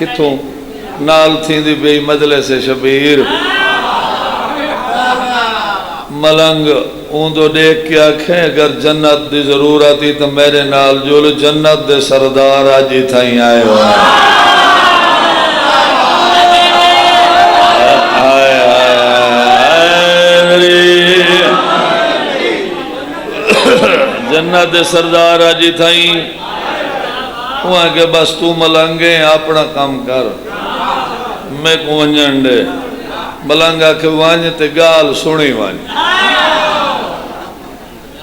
کتوں نال تھی بے مجلس شبیر ملنگ اون تو دیکھ کے آکھیں اگر جنت دی ضرورت ہی تو میرے نال جول جنت دے سردار آجی تھائیں آئے ہوئے جنت دے سردار آجی تھائیں وہاں کہ بس تو ملنگیں اپنا کام کر میں کو ونجن دے ملنگا کہ وانج تے گال سنی وانج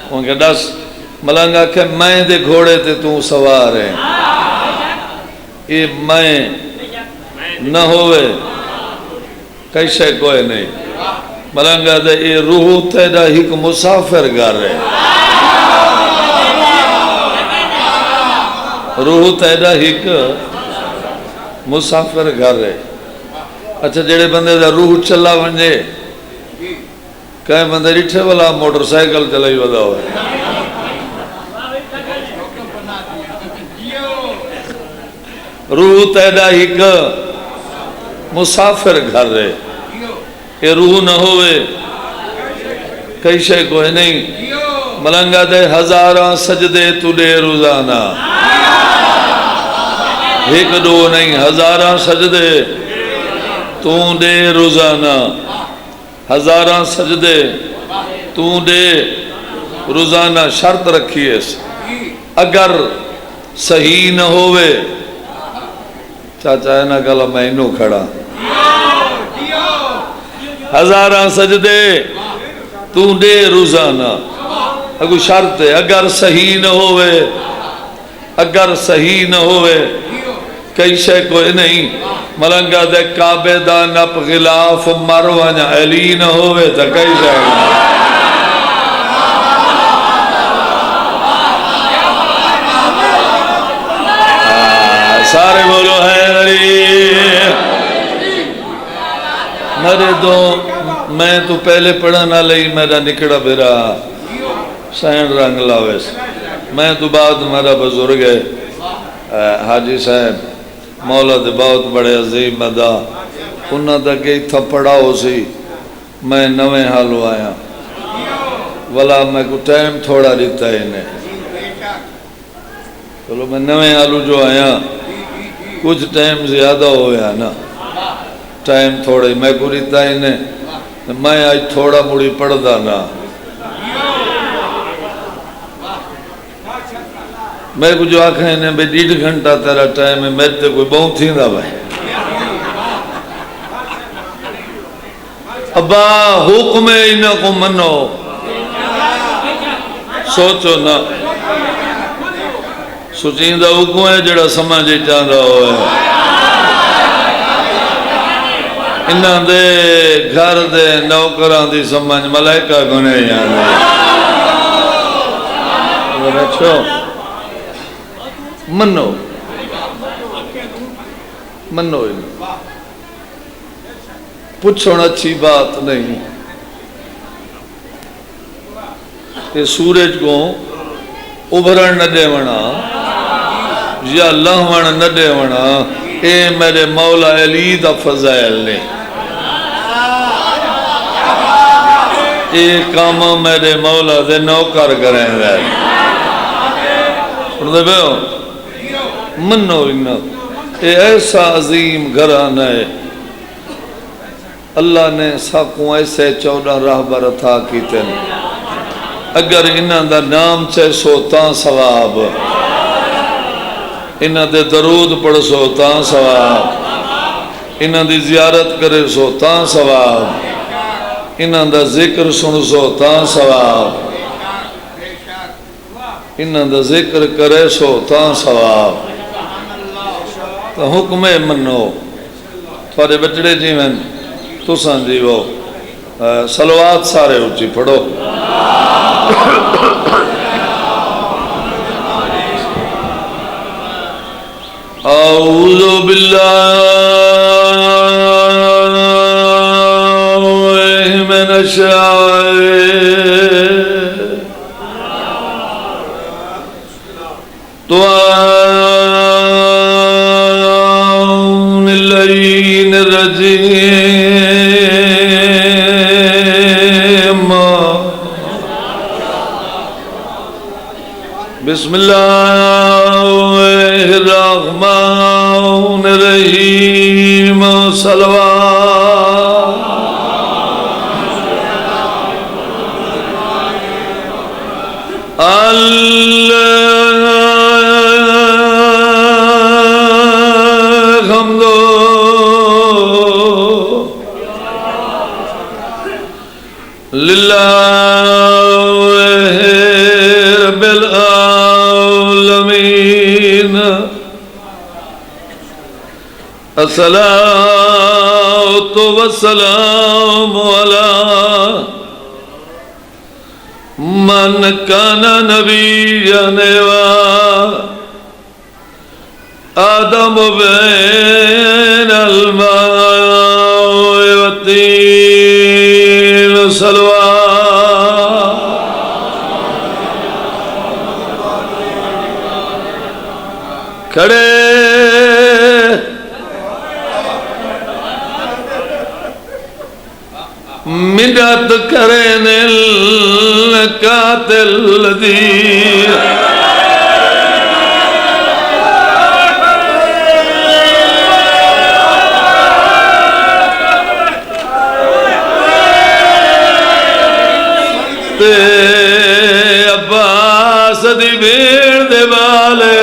وہاں کہ دس ملنگا کہ میں دے گھوڑے تے تو سوار ہے یہ میں نہ ہوئے کیسے کوئی نہیں ملنگا دے یہ روح تیرا ہک مسافر گھر ہے روح تیرا ہک مسافر گھر ہے اچھا جڑے بندے دا روح چلا ونجے کہیں بندے ریٹھے والا موٹر سائیکل چلائی ودا ہوئے روح تیرا ہک مسافر گھر ہے یہ روح نہ ہوئے کیسے کوئی نہیں ملنگا دے ہزاراں سجدے تو دے روزانہ ایک دو نہیں ہزاراں سجدے تو دے روزانہ ہزاراں سجدے تو دے روزانہ شرط رکھی ہے اگر صحیح نہ ہوئے چاچا ہے نا کلا میں انہوں کھڑا ہزاراں سجدے تو دے روزانہ اگر شرط ہے اگر صحیح نہ ہوئے اگر صحیح نہ ہوئے کئی شے کوئی نہیں ملنگا دے کعبے دا نپ غلاف مروان علی نہ ہوئے تا کئی شے سارے بولو حیدری میرے دو میں تو پہلے پڑھنا لئی میرا نکڑا بھرا سین رنگ لاویس میں تو بعد میرا بزرگ ہے حاجی صاحب مولا دے بہت بڑے عظیم مدہ انہاں دا کہ تھا پڑھا ہو سی میں نویں حالو آیا والا میں کو ٹائم تھوڑا دیتا ہے انہیں چلو میں نویں حالو جو آیا کچھ ٹائم زیادہ ہویا نا ٹائم تھوڑا ہی میں کو دیتا ہے انہیں میں آج تھوڑا مڑی پڑھ دا نا میں کو جو آکھیں انہیں بے 1.5 گھنٹہ تیرا ٹائم ہے میں تے کوئی بہت تھی نہ بھائی ابا حکم انہوں کو منو سوچو نا سوچین دا حکم ہے جڑا سمجھے چاند رہا ہوئے انہاں دے گھر دے نوکران دی سمجھ ملائکہ گنے یہاں دے بیٹھو منو منو پوچھونا اچھی بات نہیں کہ سورج کو ابھرن نہ دے ونا یا لہوان نہ دے ونا اے میرے مولا علی دا فضائل نے اے کام میرے مولا دے نوکر کریں گے سن دے بے ہو منو انہوں اے ایسا عظیم گھرانہ ہے اللہ نے ساکوں ایسے 14 راہبر عطا کیتے ہیں اگر انہاں دا نام چاہے سو تاں ثواب انہاں دے درود پڑھ سو تاں ثواب انہاں دی زیارت کرے سو تاں ثواب انہاں دا ذکر سن سو تاں ثواب انہاں دا ذکر کرے سو تاں ثواب تو حکم منو تھوڑے بچڑے جی میں تو سانجی وہ صلوات سارے اچھی پڑھو اعوذ باللہ من الشیطان تو بسم اللہ الرحمن الرحیم صلوات الحمد للہ رب العالمین الصلاۃ والسلام علی من کان نبیا آدم بین الماء والطین صلوات کھڑے منت کرن القاتل دی تے عباس دی بھیڑ دے والے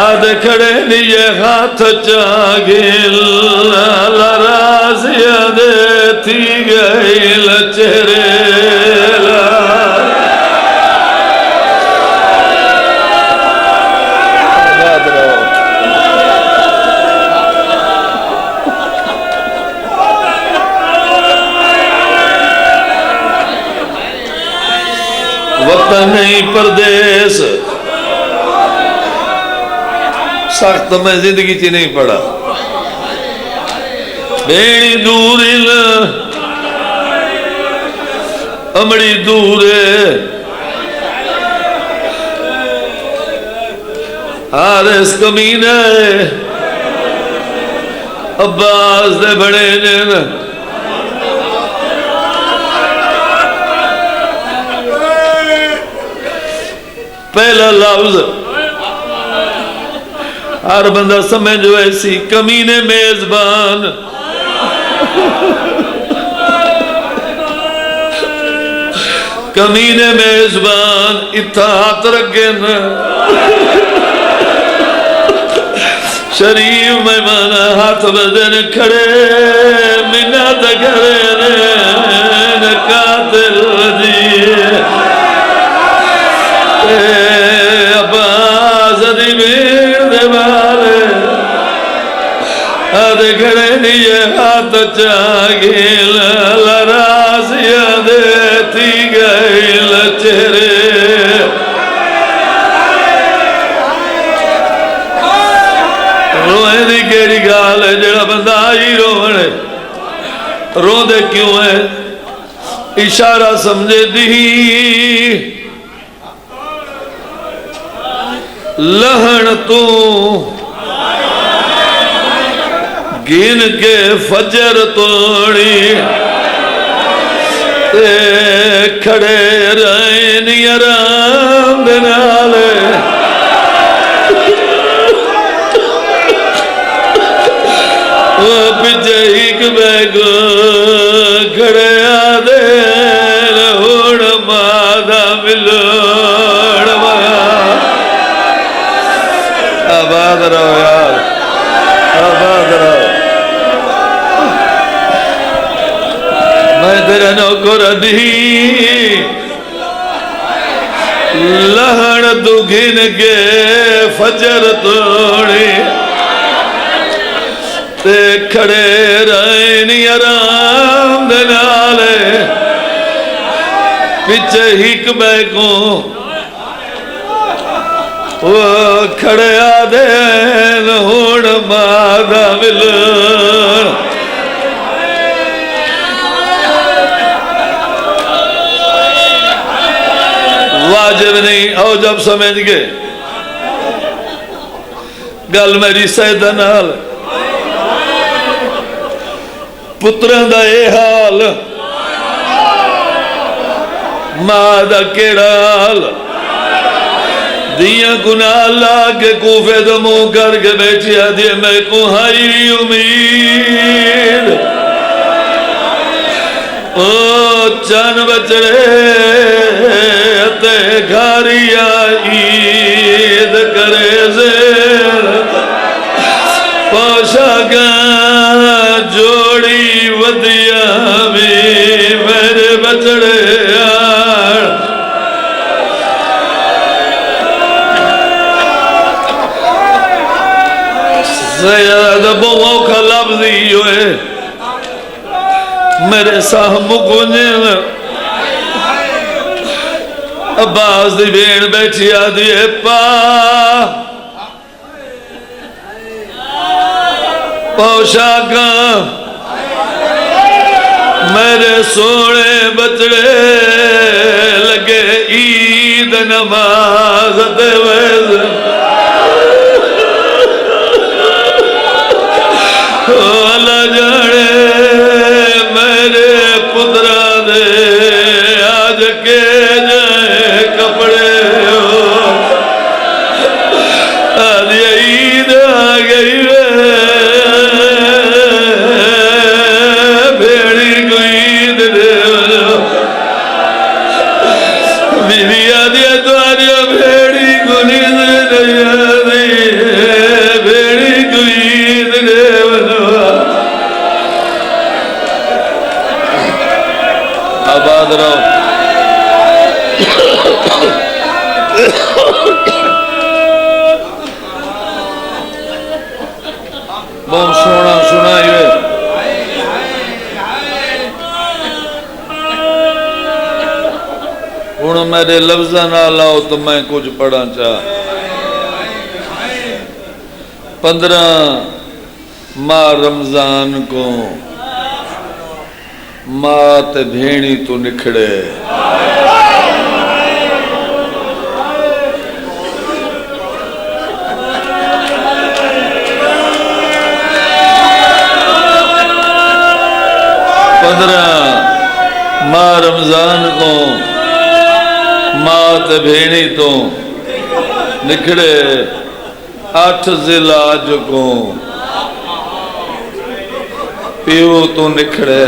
آدھ کھڑے نیے ہاتھ چاگل لرازی آدھے تھی گئی لچرے وطن نہیں پردیس سخت میں زندگی چی نہیں پڑا بیڑی دور امڑی دور حارس کمینے عباس دے بڑے جن پہلا لفظ ہر بندہ سمجھو ایسی کمینے میزبان کمینے میزبان اتحاد رکھن شریف مہمان ہاتھ بدن کھڑے منت کرن قاتل دی عباس دی بھیڑ دے والے آدھے کھڑے نیے ہاتھ چاگل لراسی آدھے تھی گئی لچرے روئے دی کیڑی گال ہے جڑا بندہ آئی رونے رو دے کیوں ہے اشارہ سمجھے دی لہن تو گن کے فجر توڑی کھڑے رہن یرام دنالے وہ پچھے ایک بیگو کھڑے آدھے ہوڑ مادہ ملوڑ آباد رہو یار آباد رہو میں تیرے نوکر دی لہن تو گھن کے فجر توڑی تے کھڑے رہنی آرام دنالے پچھے ہک بیکوں وہ کھڑے آدھے ہوڑ مادہ ملن واجب نہیں او جب سمجھ گئے گل میری سیدہ نال پتران دا اے حال ماں دا کیڑا حال دیاں گناہ لا کے کوفے دا منہ کر کے بیٹھی آدھی میں کو ہائی امید او چان بچڑے تے گھاریا عید کرے زیر پوشاکا جوڑی ودیا بھی میرے بچڑے زیادہ بہت کا لفظی ہوئے میرے صاحب کنجن عباس دی بین بیٹھی آدھی ہے پا پوشاکا میرے سونے بچڑے لگے عید نماز دے ویز اللہ جانے میرے پترہ دے آج کے جائے کپڑے ہو آج عید آ گئی بھیڑی کو عید دے بیوی آدھی تو آدھی بھیڑی کو نیند دے بھیڑی کو عید دے آباد رہو بہت سونا سنائی ہوئے ہوں میرے لفظہ نہ لاؤ تو میں کچھ پڑھا چاہ 15 ماہ رمضان کو ماں تے بھیڑی تو نکھڑے ماہ رمضان کو ماں تے بھیڑی تو نکھڑے 8 ذیلاج کو پیو تو نکھڑے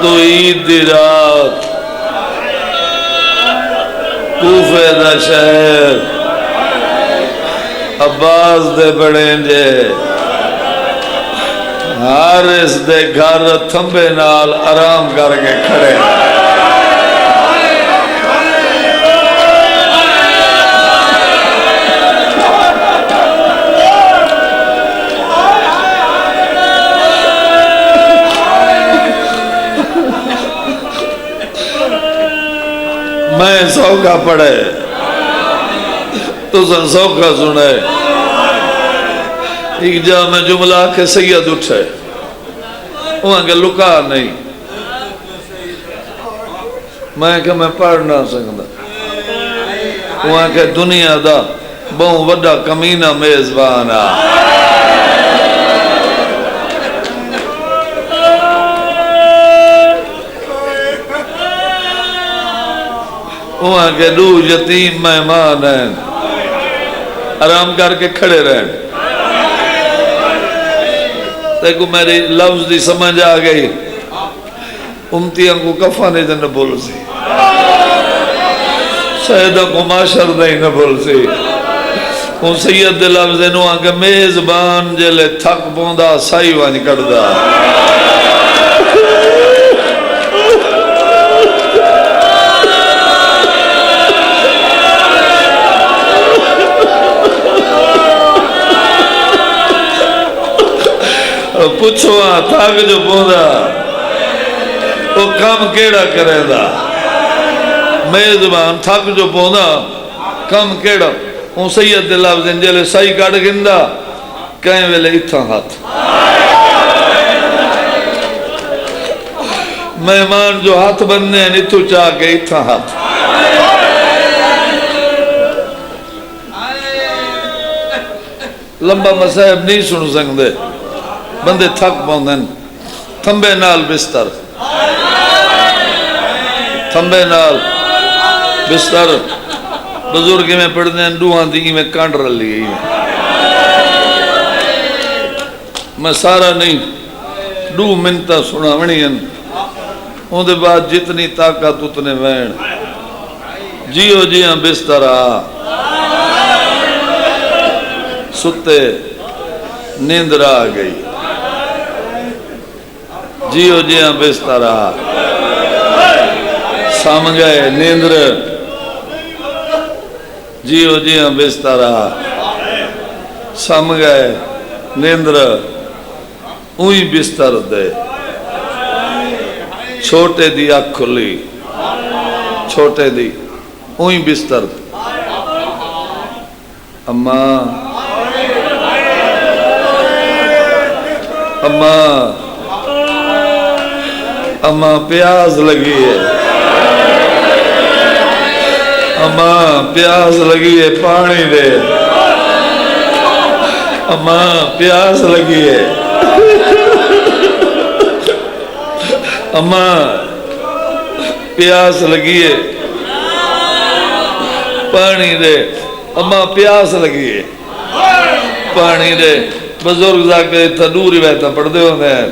تو عید دی رات کوفے دا شہر عباس دے بڑے جے حارث دے گھر تھمبے نال آرام کر کے کھڑے میں سوکھا پڑھے تو سوکھا سنے ایک جا میں جملہ کے سید اٹھے وہاں کے لکا نہیں میں کہ میں پڑھ نہ سکتا وہاں کے دنیا دا بہت وڈا کمینہ میزبان آ وہاں کے 2 یتیم مہمان ہیں آرام کر کے کھڑے رہن دیکھو میری لفظ دی سمجھ آ گئی امتیاں کو کفانے دے نہ بول سی شہدہ کو معاشر دے نہ بول سی ان سید دے لفظ دے نو آنکہ میزبان جلے تھک بوندا سائی وانی کردہ پوچھو تھاک جو پوندا وہ کام کیڑا کرے دا میزبان تھاک جو پوندا کام کیڑا ان سید دے لفظ جلے سائی کٹ گندا کہیں ویلے اتھا ہاتھ مہمان جو ہاتھ بننے ہیں اتھو چاہ کے اتھا ہاتھ لمبا مسائب نہیں سن سکتے بندے تھک پاؤں تھمبے نال بستر تھمبے نال بستر بزرگ میں پڑھتے ہیں ڈوہاں دی میں کانڈ رلی گئی میں سارا نہیں ڈو منتا سنا ونین ان دے بعد جتنی طاقت اتنے وین جیو جیاں بستر آ ستے نیندر آ گئی جیو جیاں بستر آ سام گئے نیندر جیو جیاں بستر آ سام گئے نیندر اوئی بستر دے چھوٹے دی آنکھ کھلی چھوٹے دی اوئی بستر دے اماں اماں اماں پیاس لگی ہے اماں پیاس لگی ہے پانی دے اماں پیاس لگی ہے اماں پیاس لگی ہے پانی دے اماں پیاس لگی ہے پانی دے بزرگ جا کے تھا روایتیں پڑھتے ہوتے ہیں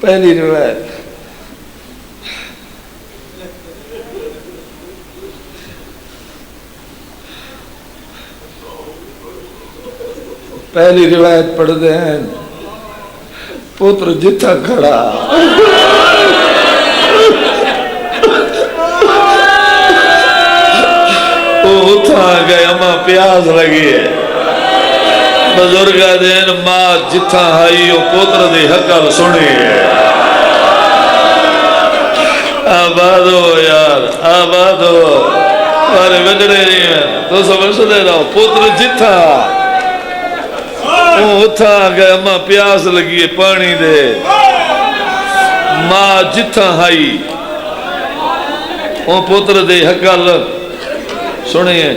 پہلی روایت پہلی روایت پڑھتے ہیں پتر جتھا کھڑا وہ اتھا گئے اماں پیاس لگی ہے بزرگ دین ماں جتھا ہائی وہ پتر دی حقل سنی ہے آباد ہو یار آباد ہو پارے بجڑے نہیں ہیں تو سمجھ دے رہا ہو پتر جتھا وہ اتھا گئے اماں پیاس لگی ہے پانی دے ماں جتھا ہائی وہ پتر دی حقل سنیے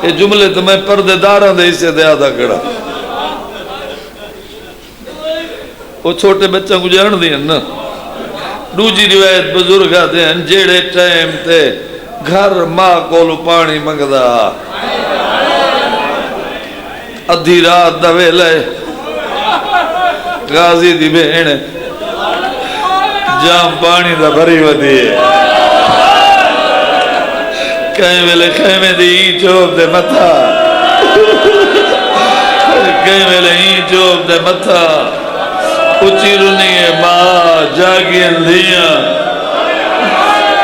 یہ جملے تو میں پردے داراں دے اسے دے آدھا کڑا وہ چھوٹے بچوں کو جان دیں نا دوجی روایت بزرگ آتے ہیں جیڑے ٹائم تے گھر ماں کولو پانی منگدا ادھی رات دا ویلے غازی دی بہن جام پانی دا بھری ودی کہیں ویلے خیمے دی ہی چوب دے متھا کہیں ویلے ہی چوب دے متھا اچھی رونی ہے ماں جاگی اندھیاں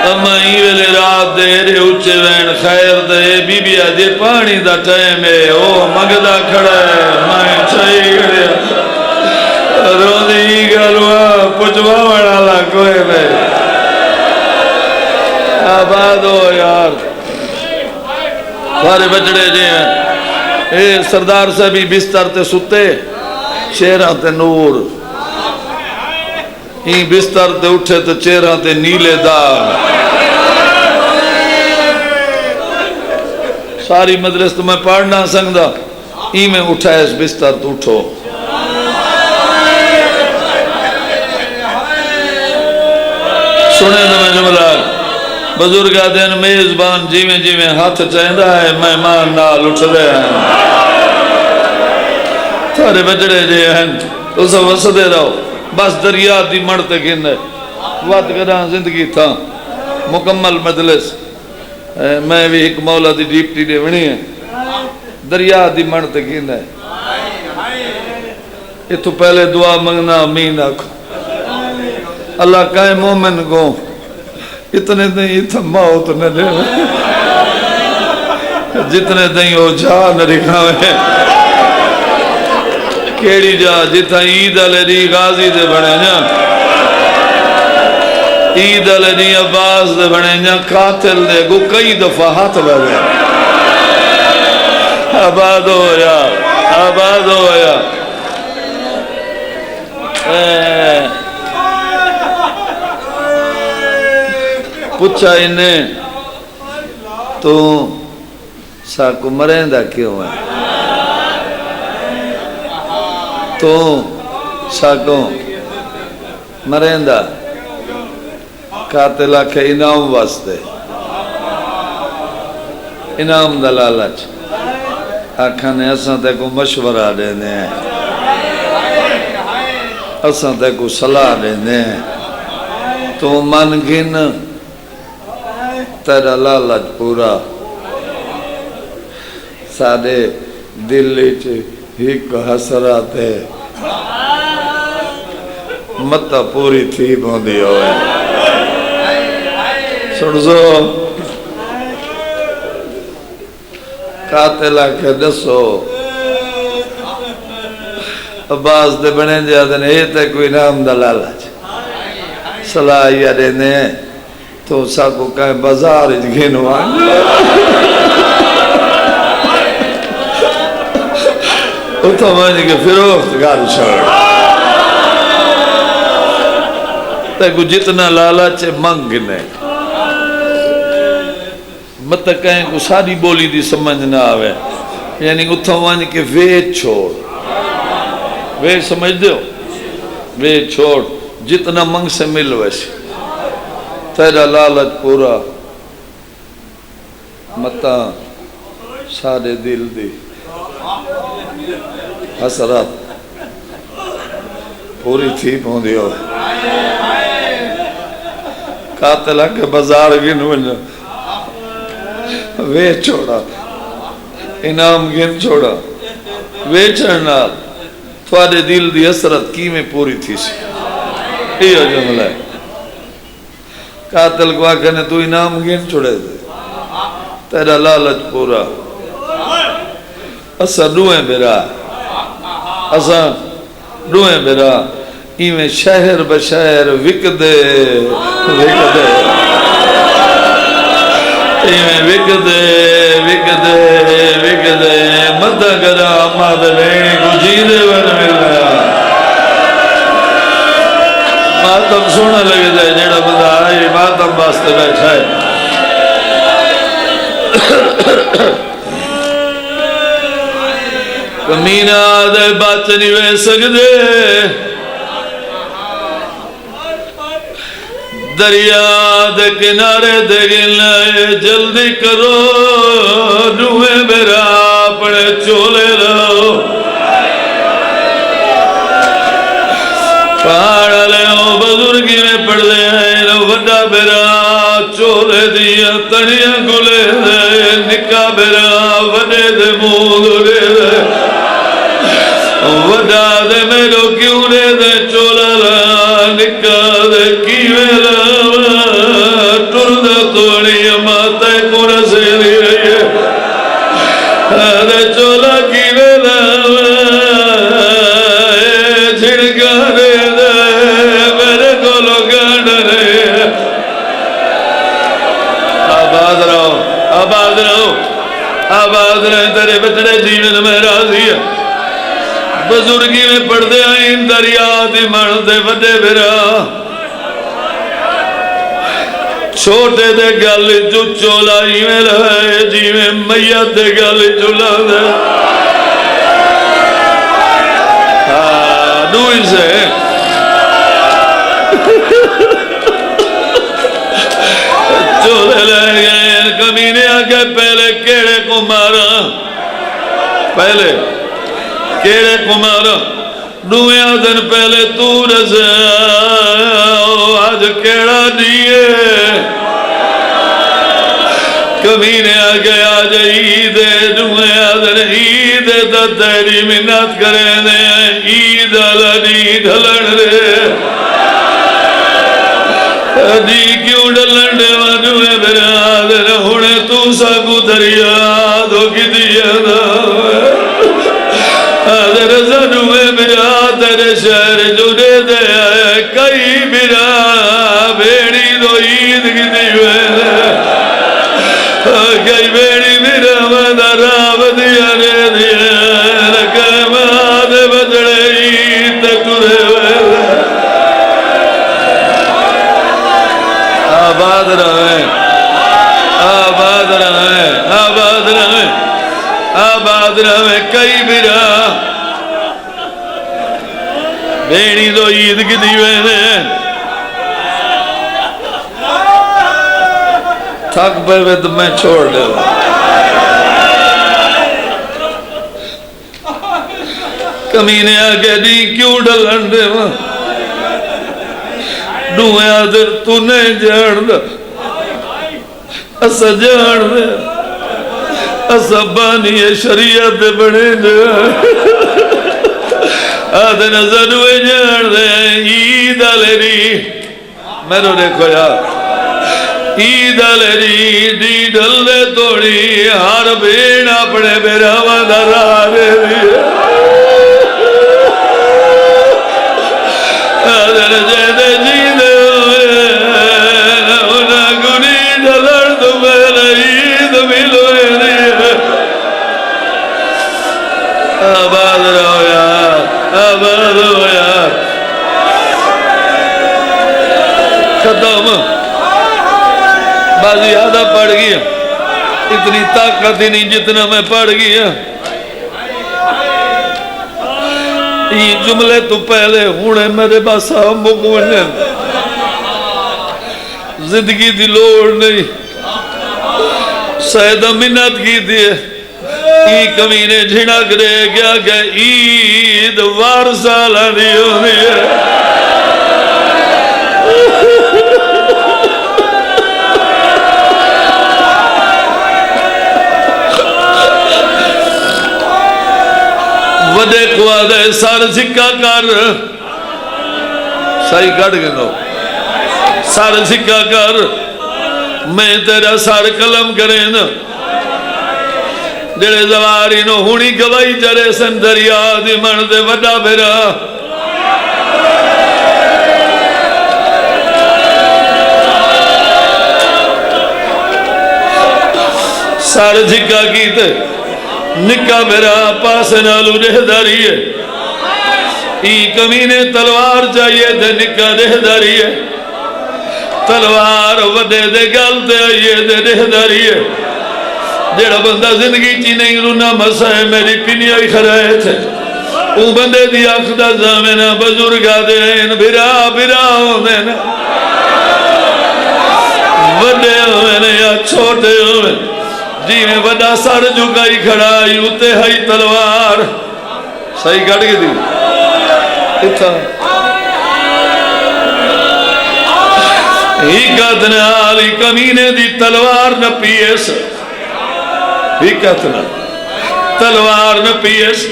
اما ہی ویلے رات دے رے اچھے وین خیر دے بی بی آجے پانی دا ٹائم ہے او مگدہ کھڑا ہے مائیں چھائی گھڑیا رو دی گلوہ پچھوا وڑالا کوئے میں آباد ہو یار سارے بچڑے جی ہیں اے سردار سے بھی بستر تے ستے چہرہ تے نور ہی بستر تے اٹھے تے چہرہ تے نیلے داغ ساری مدرس تو میں پڑھنا سنگدا ہی میں اٹھائے اس بستر تو اٹھو سنے تو میں جملہ بزرگ دین میزبان جیویں جیویں ہاتھ چاہندہ ہے مہمان نال اٹھ دے ہیں تھارے بچڑے جے ہیں تو سب وسدے رہو بس دریا دی مڑتے گھن ہے وقت کران زندگی تھا مکمل مجلس میں بھی ایک مولا دی ڈیپٹی دے ونی ہے دریا دی مڑتے گھن ہے یہ تو پہلے دعا منگنا امین آکھو اللہ کائے مومن کو اتنے دیں اتنا موت نہ دے جتنے دیں ہو جا نہ رکھاوے کیڑی جا جتنا عید علی دی غازی دے بڑے جا عید علی دی عباس دے بڑے جا قاتل دے گو کئی دفعہ ہاتھ بڑے آباد ہو یا آباد ہو یا پوچھا انہیں تو ساکو مرندہ کیوں ہے تو ساکو مریندا قاتل آکھے انعام واسطے انعام دا لالچ آکھانے اساں تے کو مشورہ دینے ہیں اساں تے کو صلاح دینے ہیں تو من گن تیرا لالچ پورا ساڑے دل ایک حسرات ہے متا پوری تھی بھوندی ہوئے سنزو قاتلہ کے دسو عباس دے بنے جادن اے تے کوئی نام دا لالچ صلاحیہ دینے تو سا کو کہیں بازار گھنوان اتھا مانی کہ فروخت گال چھوڑ تے کو جتنا لالچ منگنے مت کہیں کو ساری بولی دی سمجھ نہ آوے یعنی اتھا مانی کہ ویٹ چھوڑ ویٹ سمجھ دیو ویٹ چھوڑ جتنا منگ سے مل ویسے تیرا لالچ پورا متا سارے دل دی حسرات پوری تھی پوندی ہو قاتلہ کے بازار گن ونجا وے چھوڑا انعام گن چھوڑا وے چھڑنا تھوڑے دل دی حسرت کی میں پوری تھی سی یہ جملہ ہے قاتل کو آکھنے تو انعام گن چھوڑے دے تیرا لالچ پورا اسا ڈوئیں برا اسا ڈوئیں برا ایویں شہر بشہر وک دے ایویں وک دے مدہ گرا ماد لینی کو جیدے ون ملیا ماتم سونا لگے دے جیڑا بندہ آئی ماتم باستے بیٹھا ہے کمینہ دے بات نہیں وے سکدے دریا دے کنارے دے گلے جلدی کرو روئے میرا پڑے چولے لو پہاڑ لے او بزرگی میں پڑھ دے ہیں لو وڈا میرا چولے دیا تڑیاں گلے دے نکا میرا وڈے دے مود لے دے وڈا دے میرو کیوں لے دے چولا لا نکا دے کیوے لا ٹردہ توڑی اماتے کو رسے دی رہی ہے دے چولا کیوے لا جھڑکا دے دے میرے کو لوگا ڈرے آباد رہو آباد رہو آباد رہے تیرے بچڑے جیون میں راضی ہے بزرگی میں پڑھ دے آئین دریا دی مرد دے وڈے برا چھوٹے دے گالی جو چولا میں لائے جی میں میت دے گالی چولا دے دوئی سے چولے لے گئے کمینے آگے پہلے کیڑے کو مارا پہلے کیڑے کمارا دویاں دن پہلے تو رضا آج کیڑا دیئے کمینے آگے آج عید دویاں دن عید دا تیری منت کرے دے عید علی ڈھلن رے دی کیوں ڈھلن دے دوے برادر ہونے تو ساکو دریا دو کی دیا دا آدھر زنوے برا تیرے شہر جڑے دے آئے کئی برا بیڑی دو عید کی دیوے کئی بیڑی برا مدراب دیا رے دیا رکھے ماد بجڑے عید تک دے آباد رہے آباد رہے آباد رہے آباد رہے کئی برا بیڑی دو عید کی دیوے نے تھک پے تو میں چھوڑ دے کمینے آگے نہیں کیوں ڈلن دے ڈوئے آدھر تو نہیں جان دا اسا جان دے اسا بانی شریعت دے بڑے دے آدھے نظر ہوئے جان دے عید آلیری میرے دیکھو یار عید آلیری ڈی ڈل دے توڑی ہر بین اپنے میرا مدر آرے دی آدھے جیدے جیدے ہوئے انہا گنی ڈلر تو میرے عید ملوئے دی آباد رہو یار آباد ہو یار ختم بازی آدھا پڑھ گیا اتنی طاقت ہی نہیں جتنا میں پڑھ گیا یہ جملے تو پہلے ہونے میرے باسا مکونے زندگی دی لوڑ نہیں سیدہ منت کی دیئے ای کمینے جھنک رہے گیا کہ عید وارسالہ نہیں ہونی ہے وڈے کو آدھے سار سکا کر صحیح کٹ گئے سار سکا کر میں تیرا سار قلم کریں نا جڑے زواری نو ہونی گوائی جڑے سن دریا دی من دے وڈا بھرا سار جھکا کیتے نکا میرا پاس نالو رہ داری ہے ای کمینے تلوار چاہیے دے نکا رہ داری ہے تلوار وڈے دے گالتے آئیے دے رہ داری ہے جیڑا بندہ زندگی چی نہیں رونا مسائے میری پینیائی خرائے تھے او بندے دی آخدہ زامنہ بزرگا دین بھرا بھرا ہونے نا وڈے ہونے یا چھوٹے ہونے جی میں وڈا سار جھکائی کھڑائی اتے ہائی تلوار صحیح کٹ گئی دی اتھا ہی کتنا آلی کمینے دی تلوار نہ پیس ہی کتنا تلوار نہ پیس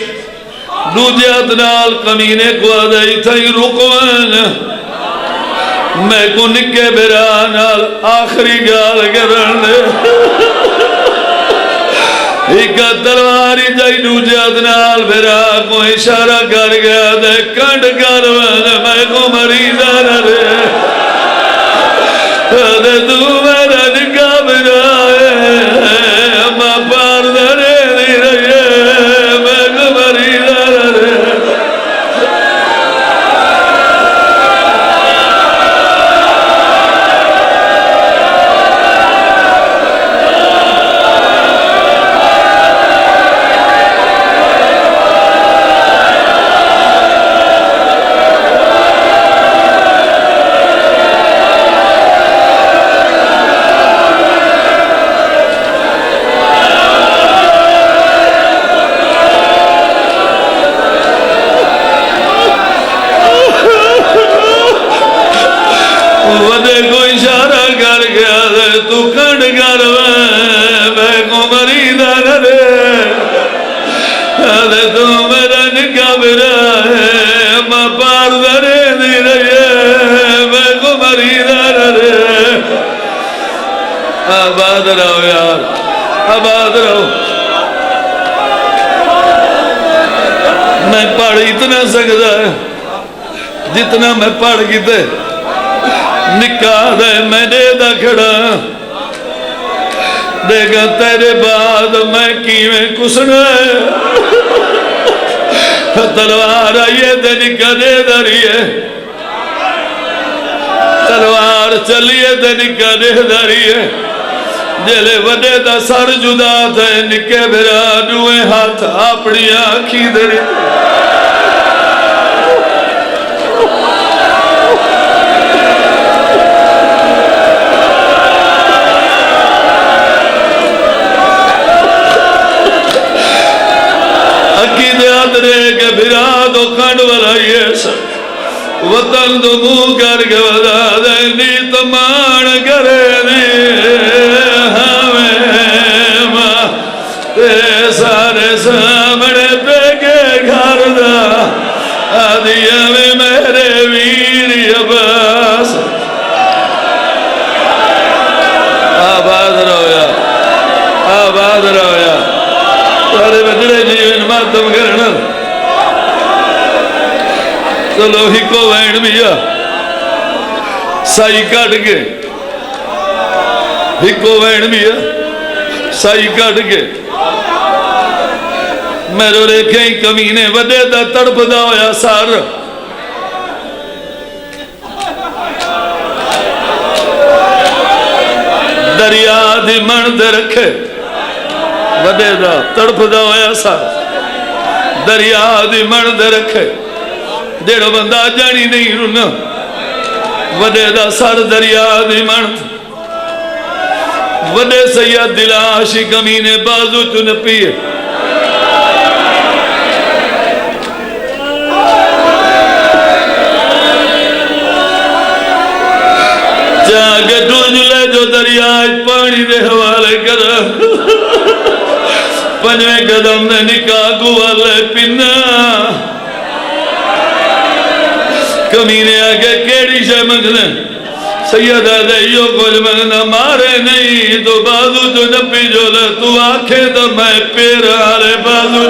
دوجہ اتنال کمینے کو آدھائی تھائی رکوان میں کو نکے بیرانال آخری گال گرن دے ایک تلواری جائی دوجہ نال بھرا کو اشارہ کر گیا دے کنڈ کروان میں کو مریضہ نہ رہے دے تو میرا نکا بھرا اما پار دھرے نہیں رہے میں کو مریضہ نہ رہے ودے کو اشارہ کر گیا دے تو کنڈ کروان میں کو مریضہ نہ رہے دے تو میرا نکا بھرا ہے ماں پار دھرے نہیں رہے میں کو مریضہ نہ رہے آباد رہو یار آباد رہو میں پڑھ اتنا سکتا ہے جتنا میں پڑھ کی تے نکا دے میں دے دا کھڑا دے گا تیرے بعد میں کیویں کسنا تلوار آئیے دے نکا دے داریے تلوار چلیے دے نکا دے داریے جلے وڈے دا سر جدا تھے نکے بھرا دوئے ہاتھ اپنی آنکھی دری آئیے وطن تو منہ کر کے ودا دینی تمان کرے دی ہمیں ماں تے سارے سامنے پہ کے گھر دا آدیا میں میرے ویر عباس آباد رویا آباد رویا سارے بچڑے جیون ماتم کرنا چلو ہی کو وین بھی سائی کٹ کے ہی کو وین بھی سائی کٹ کے میرے ریکھے ہی کمینے وڈے دا تڑپ دا ہویا سار دریا دی من دے رکھے وڈے دا تڑپ دا ہویا سار دریا دی من دے رکھے جیڑا بندہ جانی نہیں رونا وڈے دا سر دریا دی من وڈے سید دلاشی کمینے بازو چن پیے جاگے ڈوجلے جو دریا پانی دے حوالے کر پنجویں قدم نے نکاح گوالے پینا کمینے آگے کیڑی شے منگنے سیدہ دیو کچھ منگنا مارے نہیں تو بازو جو نپی جو لے تو آنکھیں تو میں پیر آرے بازو